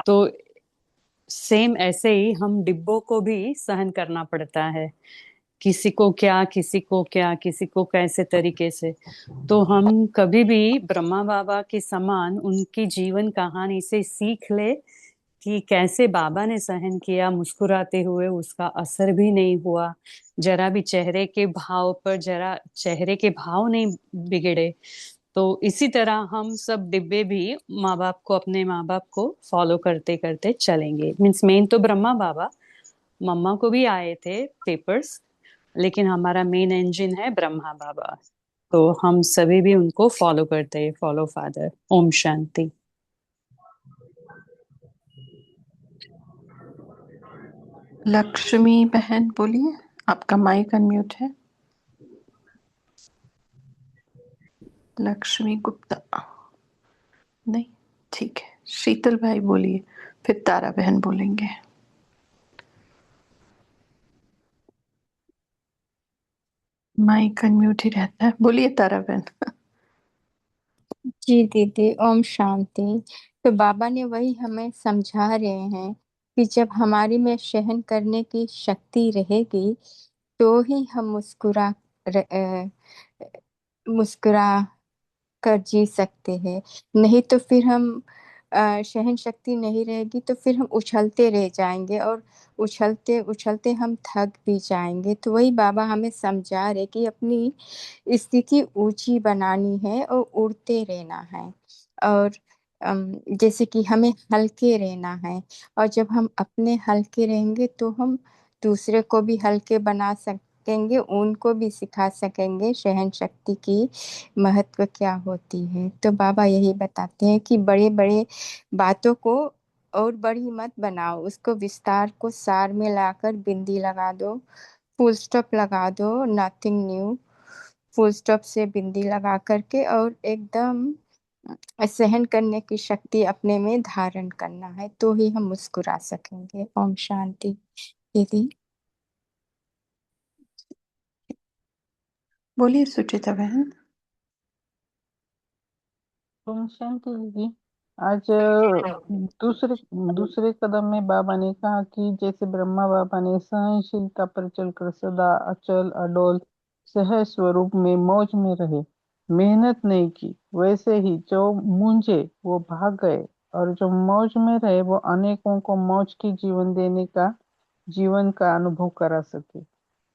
तो सेम ऐसे ही हम डिब्बों को भी सहन करना पड़ता है। किसी को क्या, किसी को क्या, किसी को कैसे तरीके से। तो हम कभी भी ब्रह्मा बाबा के समान उनकी जीवन कहानी से सीख ले कि कैसे बाबा ने सहन किया मुस्कुराते हुए, उसका असर भी नहीं हुआ, जरा भी चेहरे के भाव पर जरा चेहरे के भाव नहीं बिगड़े। तो इसी तरह हम सब डिब्बे भी माँ बाप को, अपने माँ बाप को फॉलो करते करते चलेंगे। मीन्स मेन तो ब्रह्मा बाबा, मम्मा को भी आए थे पेपर्स, लेकिन हमारा मेन इंजन है ब्रह्मा बाबा। तो हम सभी भी उनको फॉलो करते हैं, फॉलो फादर। ओम शांति। लक्ष्मी बहन बोलिए, आपका माइक अनम्यूट है। लक्ष्मी गुप्ता नहीं, ठीक है। शीतल भाई बोलिए, फिर तारा बहन बोलेंगे। माइक अनम्यूट ही रहता है। बोलिए तारा बहन। जी दीदी, ओम शांति। तो बाबा ने वही हमें समझा रहे हैं कि जब हमारी में सहन करने की शक्ति रहेगी तो ही हम मुस्कुरा कर जी सकते हैं। नहीं तो फिर हम सहन शक्ति नहीं रहेगी तो फिर हम उछलते रह जाएंगे और उछलते उछलते हम थक भी जाएंगे। तो वही बाबा हमें समझा रहे कि अपनी स्थिति ऊंची बनानी है और उड़ते रहना है, और जैसे कि हमें हल्के रहना है। और जब हम अपने हल्के रहेंगे तो हम दूसरे को भी हल्के बना सकेंगे, उनको भी सिखा सकेंगे सहन शक्ति की महत्व क्या होती है। तो बाबा यही बताते हैं कि बड़े बड़े बातों को और बड़ी मत बनाओ, उसको विस्तार को सार में लाकर बिंदी लगा दो, फुल स्टॉप लगा दो, नथिंग न्यू, फुल स्टॉप से बिंदी लगा करके, और एकदम सहन करने की शक्ति अपने में धारण करना है, तो ही हम मुस्कुरा सकेंगे। ओम शांति दीदी। बोलिए सुचिता बहन। ओम शांति दीदी। आज दूसरे दूसरे कदम में बाबा ने कहा कि जैसे ब्रह्मा बाबा ने सहनशीलता पर चलकर सदा अचल अडोल सहज स्वरूप में मौज में रहे, मेहनत नहीं की, वैसे ही जो मूंझे वो भाग गए, और जो मौज में रहे वो अनेकों को मौज की जीवन का अनुभव करा सके।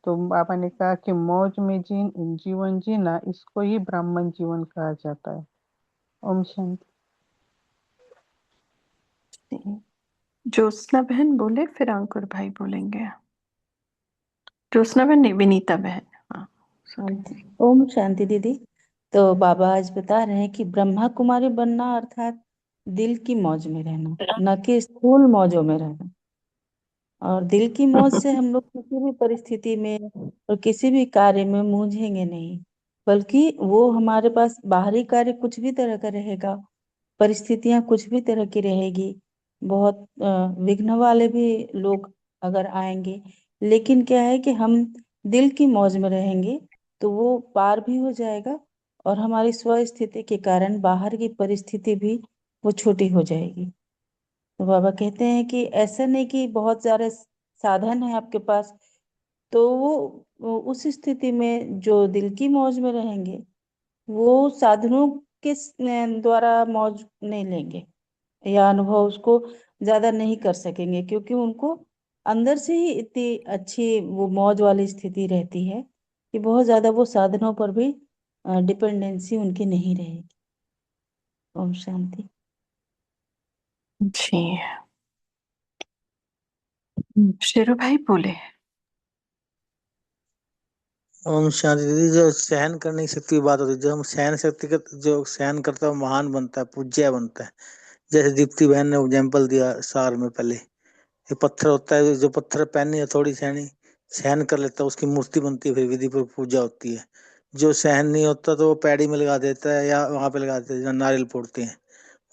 तो बाबा ने कहा कि मौज में जीवन जीना, इसको ही ब्राह्मण जीवन कहा जाता है। ओम शांति। ज्योत्सना बहन बोले, फिर अंकुर भाई बोलेंगे। ज्योत्सना बहन नहीं, विनीता बहन। हाँ sorry। ओम शांति दीदी। तो बाबा आज बता रहे हैं कि ब्रह्मा कुमारी बनना अर्थात दिल की मौज में रहना, न कि स्थूल मौजों में रहना। और दिल की मौज से हम लोग किसी भी परिस्थिति में और किसी भी कार्य में मूंझेंगे नहीं, बल्कि वो हमारे पास बाहरी कार्य कुछ भी तरह का रहेगा, परिस्थितियां कुछ भी तरह की रहेगी, बहुत विघ्न वाले भी लोग अगर आएंगे, लेकिन क्या है कि हम दिल की मौज में रहेंगे तो वो पार भी हो जाएगा, और हमारी स्व स्थिति के कारण बाहर की परिस्थिति भी वो छोटी हो जाएगी। तो बाबा कहते हैं कि ऐसा नहीं कि बहुत सारे साधन है आपके पास, तो वो उस स्थिति में जो दिल की मौज में रहेंगे वो साधनों के द्वारा मौज नहीं लेंगे या अनुभव उसको ज्यादा नहीं कर सकेंगे, क्योंकि उनको अंदर से ही इतनी अच्छी वो मौज वाली स्थिति रहती है कि बहुत ज्यादा वो साधनों पर भी डिपेंडेंसी उनकी नहीं रहेगी। ओम शांति। जी। शेरू भाई बोले। ओम शांति। दीदी, जो सहन करने की शक्ति की बात होती है, जो हम सहन शक्ति का जो सहन करता है वो महान बनता है, पूज्य बनता है। जैसे दीप्ति बहन ने एग्जाम्पल दिया सार में पहले, ये पत्थर होता है, जो पत्थर पहनी है थोड़ी सहनी सहन कर लेता है, उसकी मूर्ति बनती है, फिर विधि पर पूजा होती है। जो सहन नहीं होता तो वो पैड़ी में लगा देता है या वहां पे लगा देता है जहाँ नारियल फोड़ते हैं,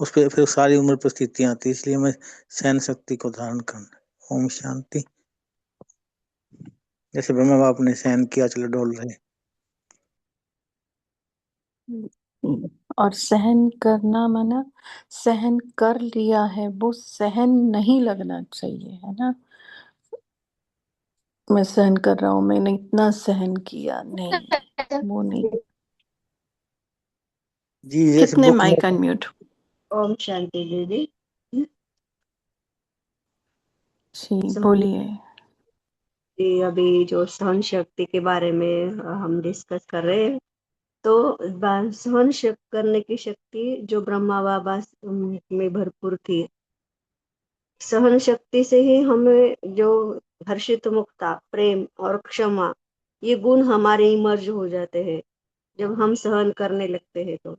उस पर फिर सारी उम्र परिस्थितियां आती है। इसलिए हमें सहन शक्ति को धारण करना। ओम शांति। जैसे ब्रह्मा बाप ने सहन किया, चलो डोल रहे। और सहन करना माना सहन कर लिया है, वो सहन नहीं लगना चाहिए, है ना। मैं सहन कर रहा हूं, मैंने इतना सहन किया, नहीं वो नहीं। जी, जैसे कितने बुक में। Mic unmute. ओम शांति दीदी। जी सहन बोलिए। जी, अभी जो सहन शक्ति के बारे में हम डिस्कस कर रहे हैं, तो सहन करने की शक्ति जो ब्रह्मा बाबा में भरपूर थी, सहन शक्ति से ही हमें जो हर्षित मुक्ता, प्रेम और क्षमा, ये गुण हमारे इमर्ज हो जाते हैं जब हम सहन करने लगते हैं तो।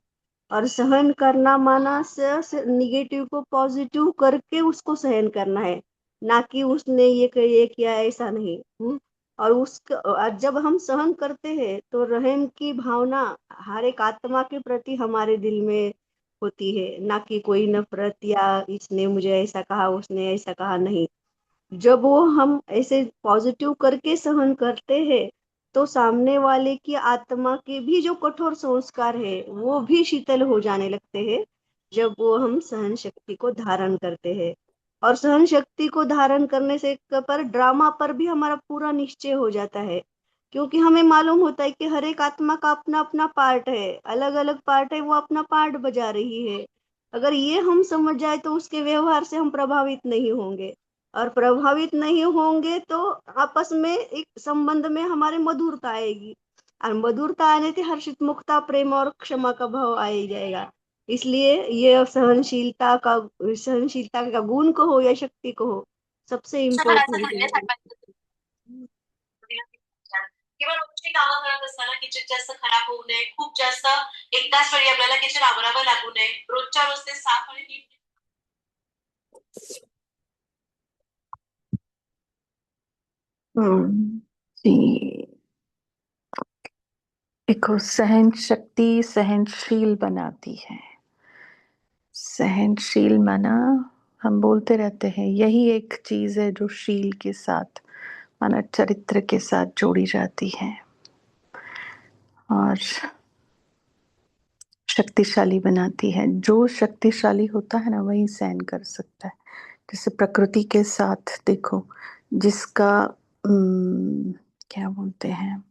और सहन करना माना निगेटिव को पॉजिटिव करके उसको सहन करना है, ना कि उसने ये किया ऐसा नहीं। और जब हम सहन करते हैं तो रहम की भावना हर एक आत्मा के प्रति हमारे दिल में होती है, ना कि कोई नफरत या इसने मुझे ऐसा कहा उसने ऐसा कहा, नहीं। जब वो हम ऐसे पॉजिटिव करके सहन करते हैं तो सामने वाले की आत्मा के भी जो कठोर संस्कार है वो भी शीतल हो जाने लगते हैं जब वो हम सहन शक्ति को धारण करते हैं। और सहन शक्ति को धारण करने से पर ड्रामा पर भी हमारा पूरा निश्चय हो जाता है, क्योंकि हमें मालूम होता है कि हर एक आत्मा का अपना अपना पार्ट है, अलग अलग पार्ट है, वो अपना पार्ट बजा रही है। अगर ये हम समझ जाए तो उसके व्यवहार से हम प्रभावित नहीं होंगे, और प्रभावित नहीं होंगे तो आपस में एक संबंध में हमारे मधुरता आएगी, और मधुरता आने से हर्षित मुक्ता, प्रेम और क्षमा का भाव आ ही जाएगा। इसलिए ये सहनशीलता का गुण को हो या शक्ति को हो, सबसे इम्पोर्टेंट है। किंवा रोजची कामं करत असताना किचन जास्त खराब होऊ नये, खूप जास्त एकाच वेळी आपल्याला किचन आवरावं लागू नये, रोजच्या रोज ते साफ आणि नीट। जी देखो, सहन शक्ति सहनशील बनाती है। सहनशील माना हम बोलते रहते हैं, यही एक चीज है जो शील के साथ माना चरित्र के साथ जोड़ी जाती है, और शक्तिशाली बनाती है। जो शक्तिशाली होता है ना वही सहन कर सकता है। जैसे प्रकृति के साथ देखो, जिसका क्या बोलते हैं,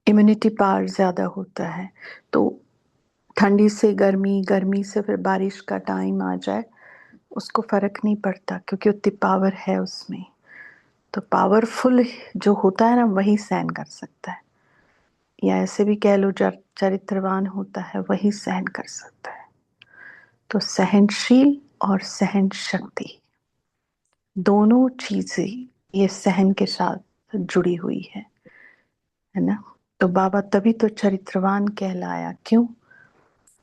इम्यूनिटी पावर ज्यादा होता है, तो ठंडी से गर्मी, गर्मी से फिर बारिश का टाइम आ जाए उसको फर्क नहीं पड़ता, क्योंकि उतनी पावर है उसमें। तो पावरफुल जो होता है ना वही सहन कर सकता है, या ऐसे भी कह लो चरित्रवान होता है वही सहन कर सकता है। तो सहनशील और सहन शक्ति दोनों चीजें ये सहन के साथ जुड़ी हुई है ना। तो बाबा तभी तो चरित्रवान कहलाया, क्यों?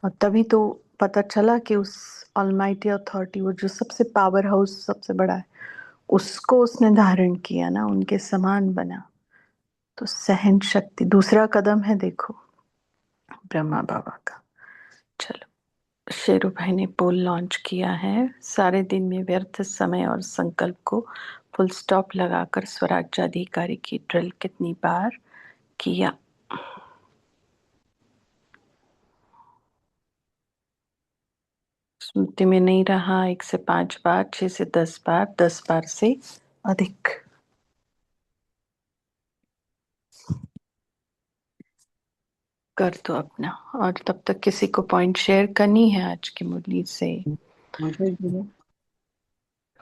और तभी तो पता चला कि उस ऑलमाइटी अथॉरिटी, वो जो सबसे पावर हाउस सबसे बड़ा है, उसको उसने धारण किया ना, उनके समान बना। तो सहन शक्ति दूसरा कदम है, देखो ब्रह्मा बाबा का। चलो, शेरू भाई ने पोल लॉन्च किया है। सारे दिन में व्यर्थ समय और संकल्प को फुल स्टॉप लगाकर स्वराज्याधिकारी की ड्रिल कितनी बार किया? स्मृति में नहीं रहा। 1 से 5 बार, 6 से 10 बार, 10 बार से अधिक। कर दो अपना। और तब तक किसी को पॉइंट शेयर करनी है आज की मुरली से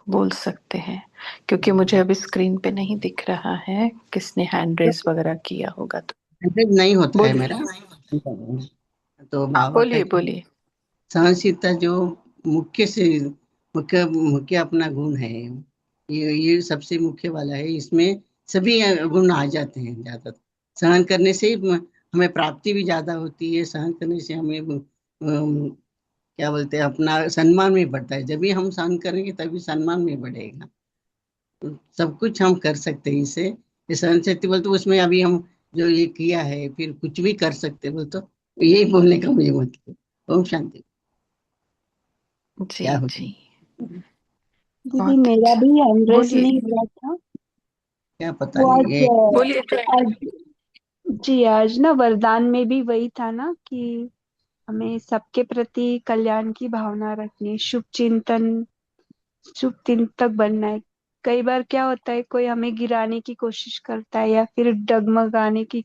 बोल सकते हैं, क्योंकि मुझे अभी स्क्रीन पे नहीं दिख रहा है किसने हैंड रेज वगैरह किया होगा। तो नहीं होता है बोलिए। मेरा। तो हाँ, बाबा का बोलिए बोलिए। सहनशीलता जो मुख्य से मुख्य मुख्य अपना गुण है, ये सबसे मुख्य वाला है। इसमें सभी गुण आ जाते हैं। ज्यादा सहन करने से हमें प्राप्ति भी ज्यादा होती है। सहन करने से हमें क्या बोलते हैं, अपना सम्मान भी बढ़ता है। जब भी हम सहन करेंगे तभी सम्मान भी बढ़ेगा। तो सब कुछ हम कर सकते हैं इससे। ये सहन शक्ति बोलते उसमें अभी हम जो ये किया है, फिर कुछ भी कर सकते बोल, तो यही बोलने का मुझे मतलब। ओम शांति। जी क्या जी, दीदी बहुत मेरा अच्छा। भी एंड्रेस बोलिए नहीं हुआ था। क्या पता वो नहीं आज ये। बोलिए। आज जी आज ना वरदान में भी वही था ना कि हमें सबके प्रति कल्याण की भावना रखनी है, शुभ चिंतक बनना है। कई बार क्या होता है, कोई हमें गिराने की कोशिश करता है या फिर डगमगाने की,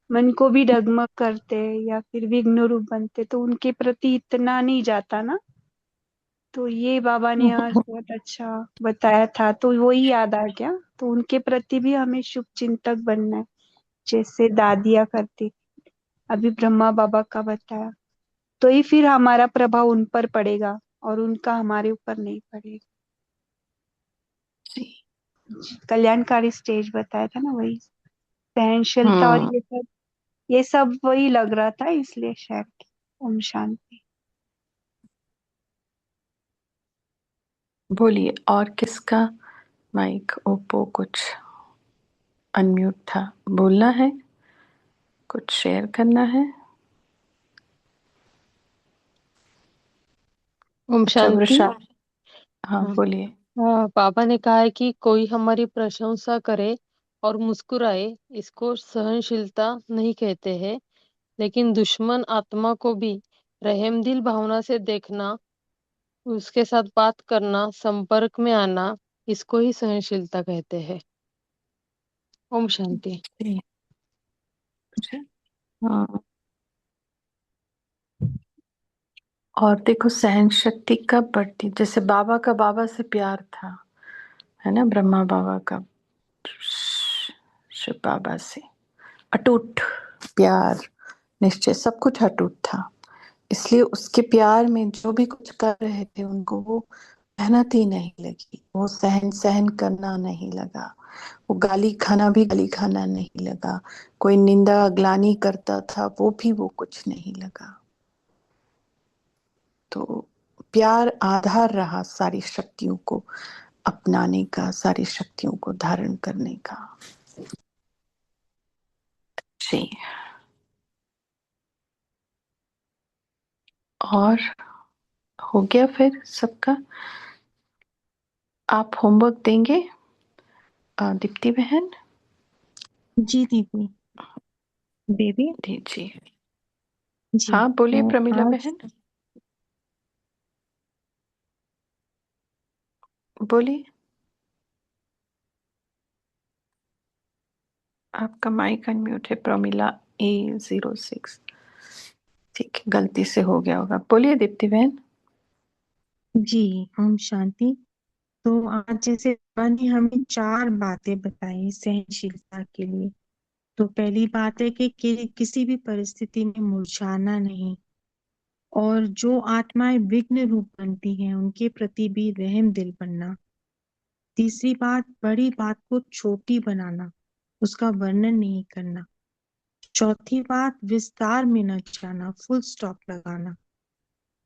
मन को भी डगमग करते हैं या फिर विघ्न रूप बनते, तो उनके प्रति इतना नहीं जाता ना। तो ये बाबा ने आज बहुत अच्छा बताया था, तो वही याद आ गया। तो उनके प्रति भी हमें शुभ चिंतक बनना है, जैसे दादिया करती। अभी ब्रह्मा बाबा का बताया, तो ही फिर हमारा प्रभाव उन पर पड़ेगा और उनका हमारे ऊपर नहीं पड़ेगा। जी। कल्याणकारी स्टेज बताया था ना, वही सहनशीलता और हम्म, ये सब वही लग रहा था, इसलिए शायद। ओम शांति। बोलिए। और किसका माइक ओप्पो कुछ अनम्यूट था? बोलना है, कुछ शेयर करना है? ओम अच्छा, शांति। वृषा। हाँ, हाँ। बोलिए। हाँ, पापा ने कहा है कि कोई हमारी प्रशंसा करे और मुस्कुराए, इसको सहनशीलता नहीं कहते हैं, लेकिन दुश्मन आत्मा को भी रहमदिल भावना से देखना, उसके साथ बात करना, संपर्क में आना, इसको ही सहनशीलता कहते हैं। ओम शांति। जी। अच्छा, हाँ। और देखो, सहन शक्ति कब बढ़ती? जैसे बाबा का बाबा से प्यार था, है ना, ब्रह्मा बाबा का शिव बाबा से अटूट प्यार, निश्चय, सब कुछ अटूट था। इसलिए उसके प्यार में जो भी कुछ कर रहे थे उनको वो मेहनत ही नहीं लगी, वो सहन सहन करना नहीं लगा, वो गाली खाना भी गाली खाना नहीं लगा, कोई निंदा ग्लानि करता था वो भी वो कुछ नहीं लगा। तो प्यार आधार रहा सारी शक्तियों को अपनाने का, सारी शक्तियों को धारण करने का। जी। और हो गया फिर सबका? आप होमवर्क देंगे दीप्ति बहन? जी दीदी, दीदी। जी जी। जी। हाँ, बोलिए तो प्रमिला आज बहन, बोलिए। आपका माइक अनम्यूट है, प्रमिला A06। ठीक है, गलती से हो गया होगा। बोलिए दीप्ति बहन। जी, ओम शांति। तो आज जैसे बाबा ने हमें 4 बातें बताई सहनशीलता के लिए। तो पहली बात है कि किसी भी परिस्थिति में मुरझाना नहीं, और जो आत्माएं विघ्न रूप बनती हैं उनके प्रति भी रहम दिल बनना। तीसरी बात, बड़ी बात को छोटी बनाना, उसका वर्णन नहीं करना। चौथी बात, विस्तार में न जाना, फुल स्टॉप लगाना।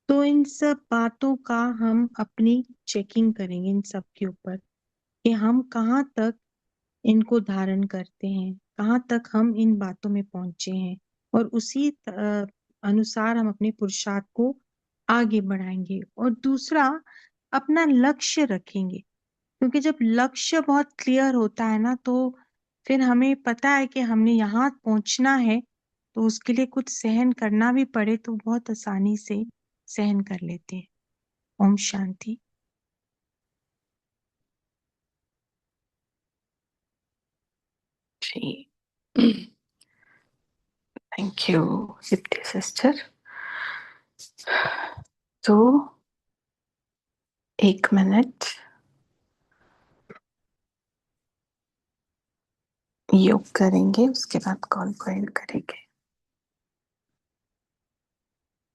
तो इन सब बातों का हम अपनी चेकिंग करेंगे इन सब के ऊपर कि हम कहाँ तक इनको धारण करते हैं, कहाँ तक हम इन बातों में पहुंचे हैं, और उसी अनुसार हम अपने पुरुषार्थ को आगे बढ़ाएंगे। और दूसरा, अपना लक्ष्य रखेंगे, क्योंकि जब लक्ष्य बहुत क्लियर होता है ना, तो फिर हमें पता है कि हमने यहाँ पहुंचना है, तो उसके लिए कुछ सहन करना भी पड़े तो बहुत आसानी से सहन कर लेते हैं। ओम शांति। जी, थैंक यू दीप्ति सिस्टर। तो 1 मिनट योग करेंगे, उसके बाद कॉल को एंड करेंगे।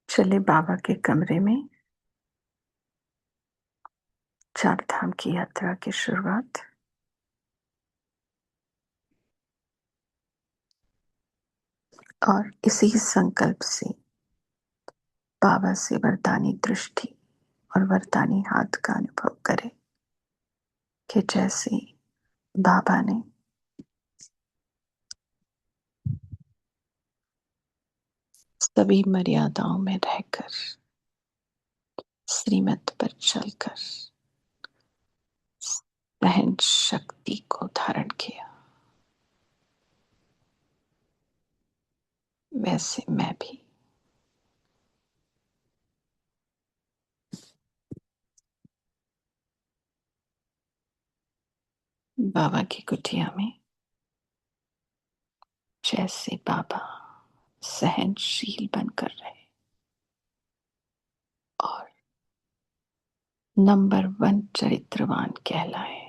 चले बाबा के कमरे में 4 धाम की यात्रा की शुरुआत। और इसी संकल्प से बाबा से वरदानी दृष्टि और वरदानी हाथ का अनुभव करें कि जैसे बाबा ने सभी मर्यादाओं में रहकर श्रीमत पर चलकर सहन शक्ति को धारण किया, वैसे मैं भी बाबा की कुटिया में जैसे बाबा सहनशील बनकर रहे और नंबर 1 चरित्रवान कहलाए,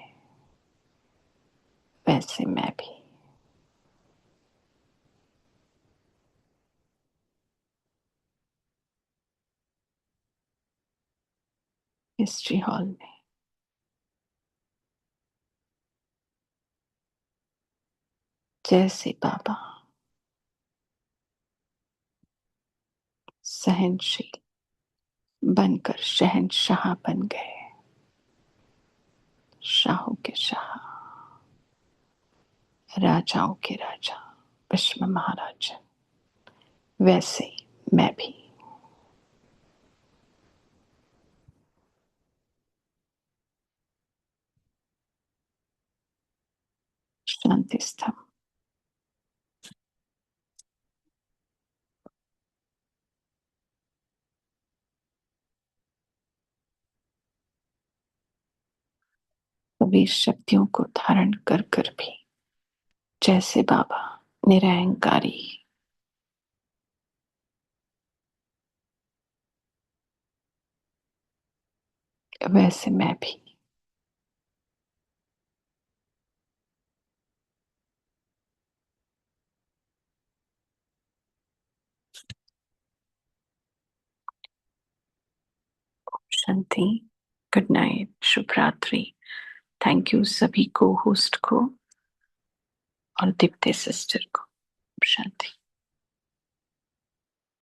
वैसे मैं भी हिस्ट्री हॉल में जैसे बाबा सहनशील बनकर शहंशाह बन गए, शाहों के शाह, राजाओं के राजा, विश्व महाराजा, वैसे मैं भी शांति स्तंभ। सभी शक्तियों को धारण कर कर भी जैसे बाबा निरहंकारी, वैसे मैं भी शांति। गुड नाइट, शुभ रात्रि। थैंक यू सभी को, होस्ट को और दीप्ति सिस्टर को। शांति।